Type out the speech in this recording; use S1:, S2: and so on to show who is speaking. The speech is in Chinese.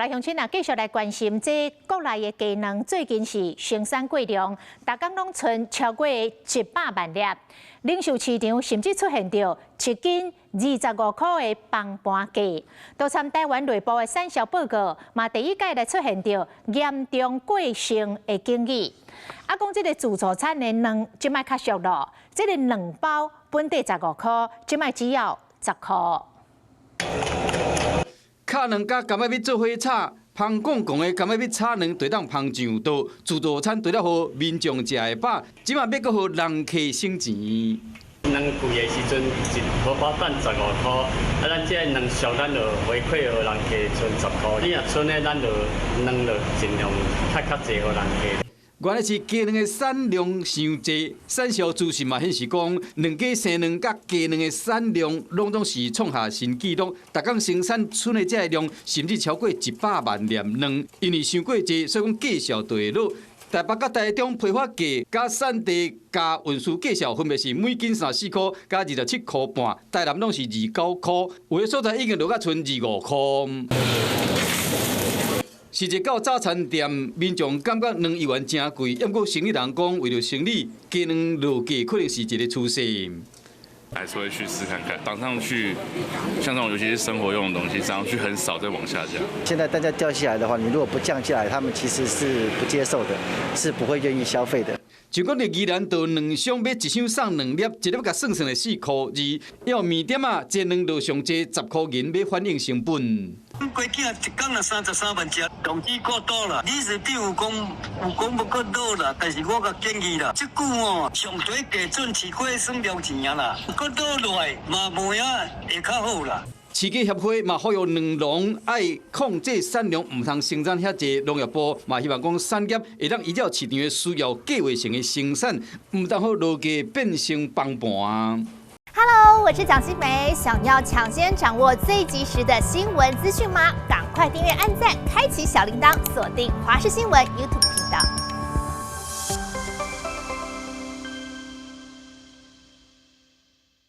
S1: 来乡亲啊，继续来关心这国内的鸡卵最近是生产过量，大港拢存超过100万粒，零售市场甚至出现着1斤25块的放盘鸡。多参台湾内部的产销报告，嘛第一届来出现着严重过剩的经验。啊，讲这个自助餐的卵，即摆较俗咯，这个2包本地15块，即摆只要10块。
S2: 卡卵甲甘要做伙炒，芳讲讲的甘要炒卵，就当芳上刀。自助餐除了互民众食会饱，即马要阁互人客省钱。
S3: 卵贵的时阵1包蛋15块，啊，咱这卵俗咱就回馈互人客剩10块。你若剩的，咱就卵就尽量较济互人客。
S2: 原来是鸡卵的产量伤济，产销资讯嘛显示讲，两家生卵甲鸡卵的产量拢是创下新纪录，逐港生产出的这个量甚至超过100万粒卵，因为伤过济，所以讲价销就会落。台北甲台中批发价加产地加运输价销分别是每斤34块加27块半，台南拢是29块，有的所在已经落甲剩25块。 是一到早餐店，民众感觉卵一元真贵，不过生意人讲，为了生意，鸡卵落价可能是一个趋势。
S4: 还是会去试看看，涨上去，像这种尤其是生活用的东西，涨上去很少再往下降。
S5: 现在单价掉下来的话，你如果不降下来，他们其实是不接受的，是不会愿意消费的。
S2: 就讲你宜兰到2箱买1箱送2粒，一粒甲算算的4块2，要面点啊，这卵就上济10块银，要反映成本。
S6: 过去啊，一工啊33万只，工资过多啦。理事长有讲不过多啦，但是我甲建议啦，即久哦，上低价准市区算了钱啊啦，过多落来嘛卖啊会较好啦。
S2: 市鸡协会嘛呼吁卵农爱控制产量，唔通生产遐济。农业部嘛希望讲产业会当依照市场的需要，计划性的生产，唔当好落价变成崩盘。
S7: Hello， 我是蒋欣梅。想要抢先掌握最及时的新闻资讯吗？赶快订阅、按赞、开启小铃铛，锁定华视新闻 YouTube 频道。